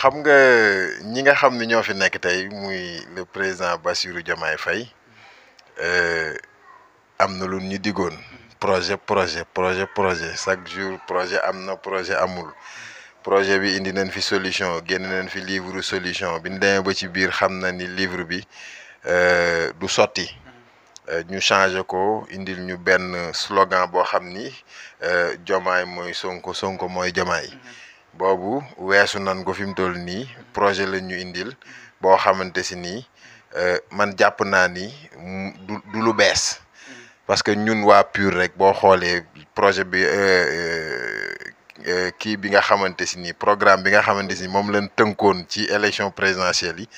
xam nga ñi nga xam ne ñoo fi nekk tey muy le président Bassirou Diomaye Faye am na lu ñu diggoon projet chaque jour projet am na projet amul projet bi indi nañ fi solution génn nañ fi livre solution bi ñu demee ba ci biir xam na ni livre bi du sotti ñu changé ko indil ñu benn slogan boo xam ni Diomaye mooy Sonko Sonko mooy Diomaye boobu weesu nan ko fi mu toll nii projet la ñu indil boo xamante si nii man jàpp naa ni du lu bees parce que ñun waa PUR rek boo xoolee projet bi kii bi nga xamante si nii programme bi nga xamante si moom lañ tënkoon ci élection présidentielle yi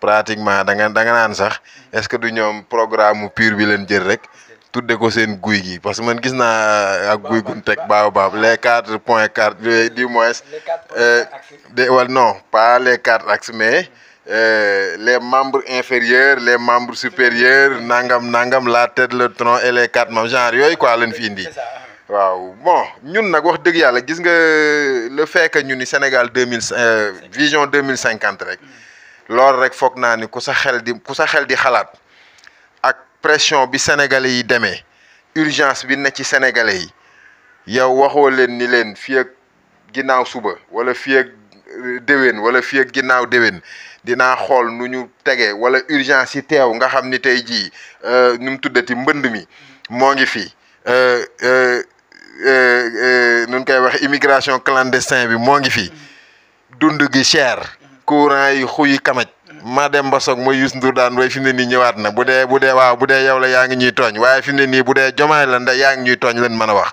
pratiquement da nga naan sax est-ce que du ñoom programme mu PUR bi leen jël rek tudde ko seen guy gi parce que man gis naa ak guy gun teg baab les 4.4 du moins wala non pas les 4 axes mais les membres inférieurs les membres supérieurs nangam la tête le tronc et les 4 membres genre yooyu quoi lañ fi indi waaw bon ñun nag wax dëgg yàlla gis nga le fait que ñu ni Sénégal vision 2050 rek loolu rek foog naa ni ku sa xel di xalaat ak pression bi sénégalais yi demee urgence bi ne ci sénégalais yi yow waxoo leen ni leen fii ak ginnaaw suba wala fii ak déwén wala fii ak ginnaaw déwén dinaa xool nu ñu tegee wala urgence yi teew nga xam ni tey jii nu mu tuddati mbënd mi moo ngi fi nun koy wax immigration clandestin bi moo ngi fi dund gi cher courant yi xuyi kamaj ma dem ba soog mooy Youssou Ndour daan way fi mu ne nii ñëwaat na bu dee yow la yaa ngi ñuy tooñ waaye fi mu ne nii bu dee Diomaye la ndax yaa ngi ñuy tooñ leen mën a wax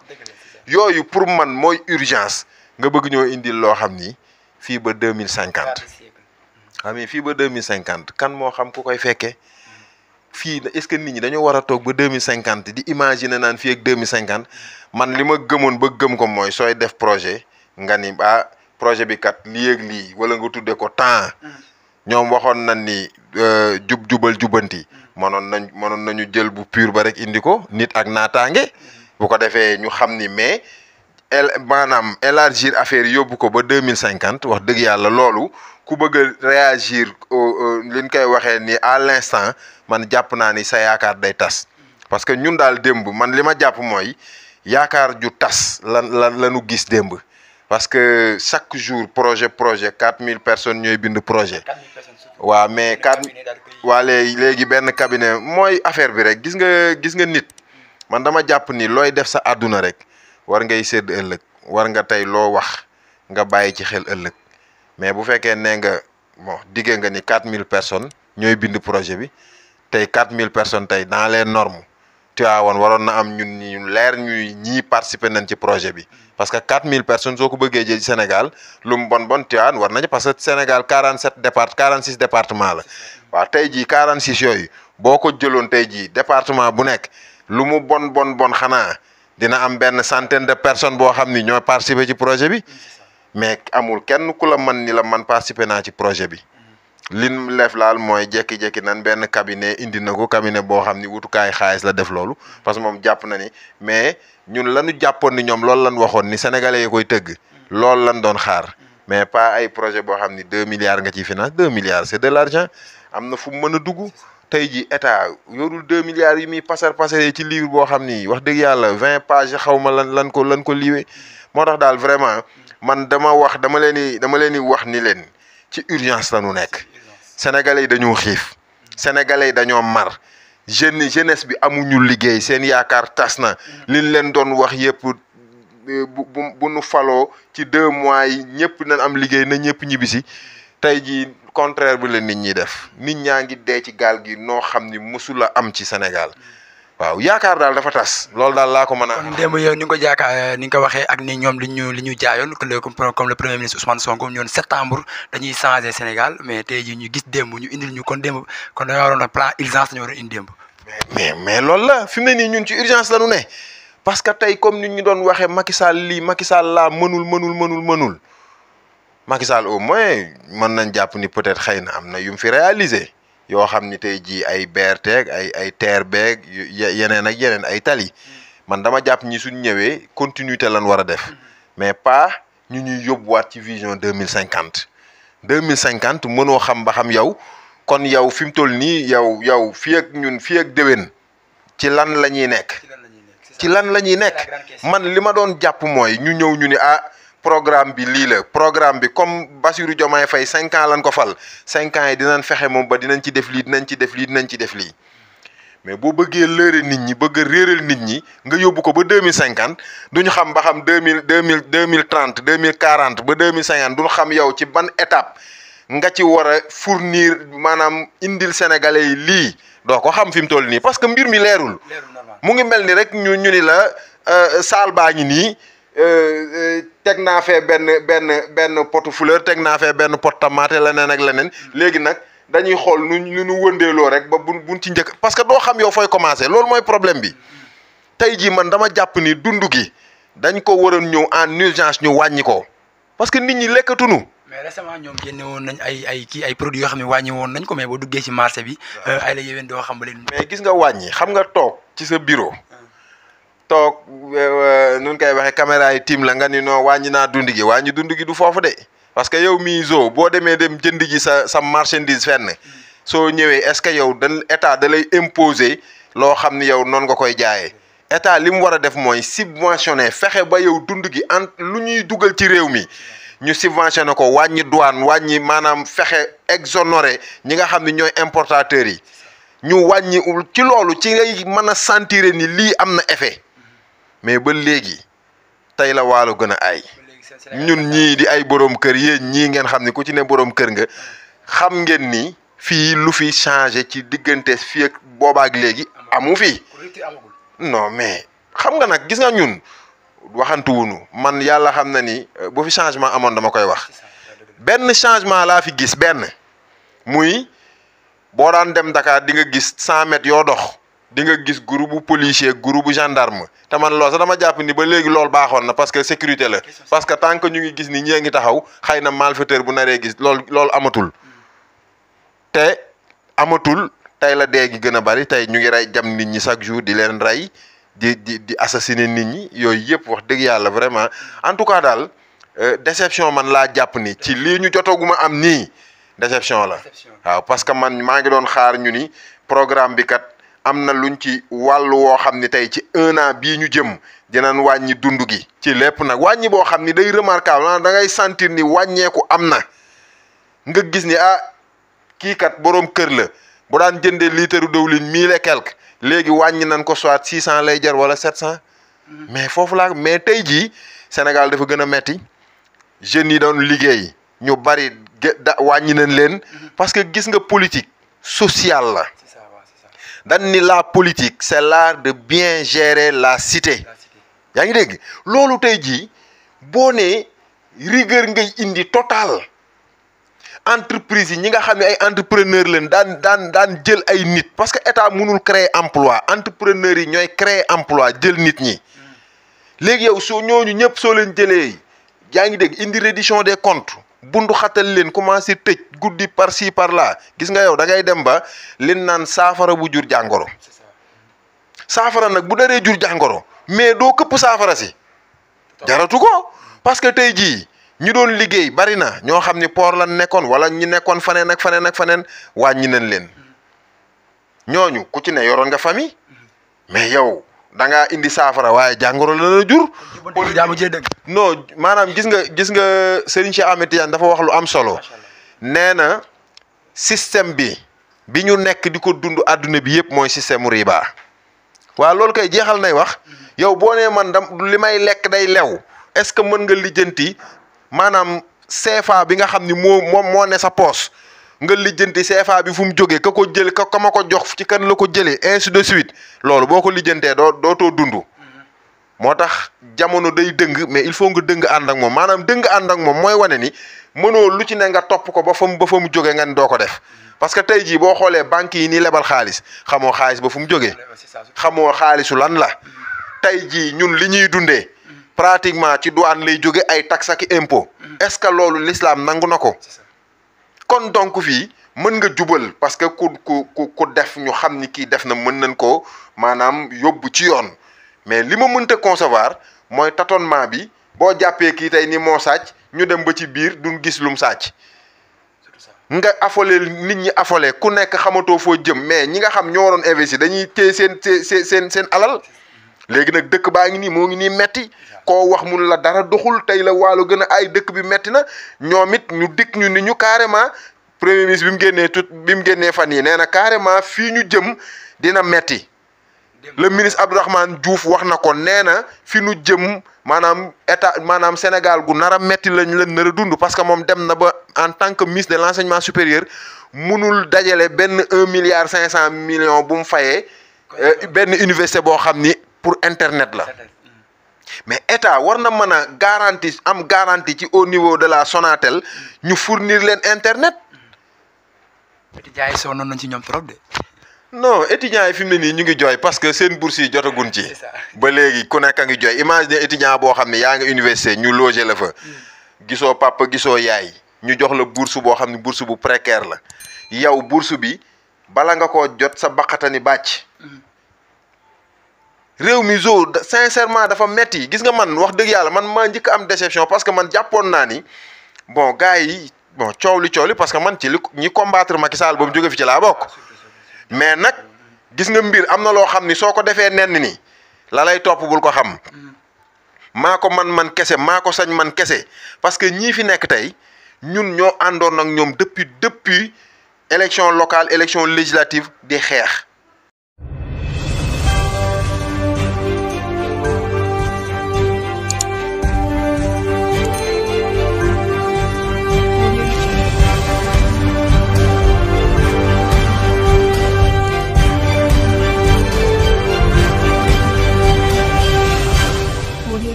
yooyu pour man mooy urgence nga bëgg ñoo indil loo xam ni fii ba 2050 xam ni fii ba 2050 kan moo xam ku koy fekkee fii est-ce que nit ñi dañoo war a toog ba 2050 di imaginer naan fii ak 2050 man li ma gëmoon ba gëm ko mooy sooy def projet nga ni projet bi kat lii ak lii wala nga tudde ko temps ñoom waxoon nañ ni jubal jubanti mënoon nañu jël bu PUR ba rek indi ko nit ak naataange bu ko defee ñu xam ni mais maanaam élargir affaire yi yóbbu ko ba 2050 wax dëgg yàlla loolu ku bëgg a réagir liñ koy waxee ni à l'instant man jàpp naa ni sa yaakaar day tas parce que ñun daal démb man li ma jàpp mooy yaakaar ju tas lanu gis démb parce que chaque jour projet 4000 personnes ñooy bind projet waaw mais léegi benn cabinet mooy affaire bi rek gis nga nit man dama jàpp ni looy def sa àdduna rek war ngay sédd ëllëg war nga tey loo wax nga bàyyi ci xel ëllëg mais bu fekkee nee nga bon diggee nga ni 4000 personnes ñooy bind projet bi tey 4000 personnes tey dans les normes Tivaouane waroon na am ñun ñu leer ñii participer nañ ci projet bi parce que 4000 personnes soo ko bëggee jël Sénégal lu mu bon Tivaouane war nañu parce que Sénégal 46 département la waaw tey jii 46 yooyu boo ko jëloon tey jii département bu nekk lu mu bon xanaa dina am benn centaine de personnes boo xam ni ñooy participer ci projet bi mais amul kenn ku la man ni la man participer naa ci projet bi lin lef laal mooy jekki-jekki nan benn cabinet indi na ko cabinet boo xam ni wutukaay xaalis la def loolu parce que moom jàpp na ni mais ñun lañu jàppoon ni ñoom loolu lañ waxoon ni sénégalais yi koy tëgg loolu lañ doon xaar mais pas ay projet boo xam ni 2 milliards nga ciy finance 2 milliards c'est de l'argent am na fu mu mën a dugg tey ji état yorul 2 milliards yi muy passer ci livre boo xam ni wax dëgg yàlla 20 pages xaw ma lan ko liiwee moo tax daal vraiment man dama leen di wax ni leen ci urgence la ñu nekk sénégalais yi dañoo xiif sénégalais yi dañoo mar jeunesse bi amuñu liggéey seen yaakaar tas na liñ leen doon wax yëpp bu nu faloo ci 2 mois yi ñëpp nañ am liggéey na ñëpp ñibbisi tey jii contraire bi la nit ñi def nit ñaa ngi dee ci gaal gi noo xam ni mësula am ci Sénégal waaw yaakaar daal dafa tas loolu daal laa ko mën a. kon démb yow ni nga ko jaakaar ni nga ko waxee ak ni ñoom li ñu jaayoon comme le premier ministre Ousmane Sonko ñoon septembre dañuy changer Sénégal mais tey jii ñu gis démb ñu indil ñu kon démb kon dañoo waroon a plan urgence dañoo waroon indi démb. mais loolu la fi mu ne nii ñun ci urgence la ñu ne parce que tey comme ni ñu doon waxee Macky Sall lii Macky Sall laa mënul Macky Sall au moins mën nañ jàpp ni peut-être xëy na am na yu mu fi réalisé. yoo xam ni tey jii ay BRT ay TER beeg yeneen ak yeneen ay tali man dama jàpp ñi suñ ñëwee continuité lan war a def mais pas ñu ñuy yóbbuwaat ci vision 2050 2050 mënoo xam ba xam yow kon yow fi mu toll nii yow fii ak ñun fii ak déwén ci lan la ñuy nekk. ci lan la ñuy nekk man li ma doon jàpp mooy ñu ñëw ñu ni programme bi lii la programme bi comme Bassirou Diomaye Faye 5 ans lañ ko fal 5 ans yi dinañ fexe moom ba dinañ ci def lii dinañ ci def lii dinañ ci def lii mais boo bëggee lëre nit ñi bëgg a réeral nit ñi nga yóbbu ko ba 2050 duñu xam ba xam 2030 2040 ba 2050 duñu xam yow ci ban étape nga ci war a fournir maanaam indil sénégalais yi lii doo ko xam fi mu toll nii parce que mbir mi leerul mu ngi mel ni rek ñu ni la saal baa ngi nii teg naa fee benn potu fleur teg naa fee benn pot tomate leneen ak leneen léegi nag dañuy xool nu wëndeeloo rek ba buñ ci njëkk parce que doo xam yow fooy commencer loolu mooy problème bi tey jii man dama jàpp ni dund gi dañ ko waroon ñëw en urgence ñu wàññi ko parce que nit ñi lekkatunu mais récemment ñoom génne woon nañ ay produits yoo xam ne wàññi woon nañ ko mais boo duggee ci marché bi ay la yéwén doo xam ba leen mais gis nga wàññi xam nga toog ci sa bureau toog nun koy waxee caméra yi tiim la nga ni non wàññi naa dund gi wàññi dund gi du foofu de parce que yow mii zo boo demee dem jënd ji sa marchandise fenn soo ñëwee est-ce que yow état da lay imposer loo xam ni yow noonu nga koy jaayee état li mu war a def mooy subventionné fexe ba yow dund gi lu ñuy dugal ci réew mi ñu subventionné ko wàññi douane wàññi maanaam fexe exonéré ñi nga xam ne ñooy importateurs yi ñu wàññi ci loolu ci ngay mën a sentir ni lii am na effet mais ba léegi tey la waalo gën a ay ñun ñii di ay borom kër yéen ñii ngeen xam ni ku ci ne borom kër nga xam ngeen ni fii lu fi changé ci diggante fii ak boobaak léegi amu fi non mais xam nga nag gis nga ñun waxantuwunu man yàlla xam na ni bu fi changement amoon dama koy wax benn changement laa fi gis benn muy boo daan dem Dakar di nga gis 100 mètres yoo dox di nga gis groupe policier groupe gendarme te man loolu sax dama jàpp ni ba léegi loolu baaxoon na parce que sécurité la parce que tant que ñu ngi gis ni ñee ngi taxaw xëy na malfaiteur bu naree gis loolu amatul te amatul tey la dee gi gën a bari tey ñu ngi rey jam nit ñi chaque jour di leen rey di assassiner nit ñi yooyu yëpp wax dëgg yàlla vraiment en tout cas daal déception man laa jàpp ni ci lii ñu jotaguma am nii déception la waaw parce que man maa ngi doon xaar ñu ni programme bi kat am na luñ ci wàllu woo xam ni tey ci 1 an bii ñu jëm dinañ wàññi dund gi ci lépp nag wàññi boo xam ni day remarquable da ngay sentir ni wàññeeku am na nga gis ni kii kat boroom kër la bu daan jëndee litre dëwlin 1000 et quelque léegi wàññi nañ ko soit 600 lay jar wala 700 mais foofu laa mais tey jii Sénégal dafa gën a metti jeunes yi doon liggéey ñu bari wàññi nañ leen parce que gis nga politique sociale la dañ ni la politique c'est l'art de bien gérer la cité yaa ngi dégg loolu tey jii boo nee rigueur ngay indi total entreprise yi ñi nga xam ne ay entrepreneur leen daan jël ay nit parce que état mënul créer emploi entrepreneur yi ñooy créer emploi jël nit ñi léegi yow soo ñooñu ñëpp soo leen jëlee yaa ngi dégg indi reddition des comptes bundu xatal leen commencé tëj guddi par ci par là gis nga yow da ngay dem ba leen naan saafara bu jur jàngoro saafara nag bu daree jur jàngoro mais doo këpp saafara si jaratu ko parce que tey jii ñi doon liggéey bari na ñoo xam ni port lan nekkoon wala ñi nekkoon faneen ak faneen wàññi nañ leen ñooñu ku ci ne yoroon nga famille mais yow da ngaa indi saafara waaye jàngoro la la jur. non maanaam gis nga Serigne Cheikh Ahmed Tidiane dafa wax lu am solo nee na système bi ñu nekk di ko dund àdduna bi yëpp mooy système mu riba waaw loolu kay jeexal nay wax yow boo nee man li may lekk day lew est-ce que mën nga lijjanti maanaam CFA bi nga xam ni moo ne sa poos nga lijjanti CFA bi fu mu jógee ka ko jël ka ma ko jox ci kan la ko jëlee ainsi de suite loolu boo ko lijjantee dootoo dund moo tax jamono day dëng mais il faut nga dëng ànd ak moom maanaam dëng ànd ak moom mooy wane ni mënoo lu ci ne nga topp ko ba fa mu jógee nga ni doo ko def parce que tey jii boo xoolee banques yi nii lebal xaalis xamoo xaalis ba fu mu jógee xamoo xaalisu lan la tey jii ñun li ñuy dundee pratiquement ci douane lay jóge ay taxe ak impôt est-ce que loolu l'islam nangu na ko kon donc fii mën nga jubal parce que ku def ñu xam ni kii def na mën nañ ko maanaam yóbbu ci yoon mais li ma mënta concevoir mooy tâtonnement bi boo jàppee kii tey ni moo sàcc ñu dem ba ci biir duñ gis lum sàcc nga affolé nit ñi affolé ku nekk xamatoo foo jëm mais ñi nga xam ñoo waroon investir dañuy téye seen alal léegi nag dëkk baa ngi nii moo ngi nii metti koo wax mun la dara doxul tey la waalo gën a ay dëkk bi metti na ñoom it ñu dikk ñu ni ñu carrément premier ministre bi mu génnee fan yi nee na carrément fii ñu jëm dina metti le ministre Abdourahmane Diouf wax na ko nee na fi ñu jëm maanaam état maanaam Sénégal gu nar a metti lañ nar a dund parce que moom dem na ba en tant que ministre de l'enseignement supérieur munul dajale benn 1,5 milliard bu mu fayee benn université boo xam ni pour internet la mais état war na mën a garantie ci au niveau de la Sonatel ñu fournir leen internet. étudiants yi sonnoon nañ ci ñoom trop de. non étudiants yi fi mu ne nii ñu ngi jooy parce que seen bourse yi jotagun ci ba léegi ku nekk a ngi jooy imagine étudiant boo xam ne yaa nga université ñu loger la fa gisoo papa gisoo yaay ñu jox la bourse boo xam ne bourse bu précaire la yow bourse bi bala nga koo jot sa baqatani bàcc réew mi zo sincèrement dafa metti gis nga man wax dëgg yàlla man maa njëkk am déception parce que man jàppoon naa ni bon gars yi bon coow li parce que man ci li ñi combattre Macky Sall ba mu jóge fi ci laa bokk mais nag gis nga mbir am na loo xam ni soo ko defee nenn ni la lay topp bul ko xam maa ko man kese maa ko sañ man kese parce que ñii fi nekk tey ñun ñoo àndoon ak ñoom depuis élection locale élection législative di xeex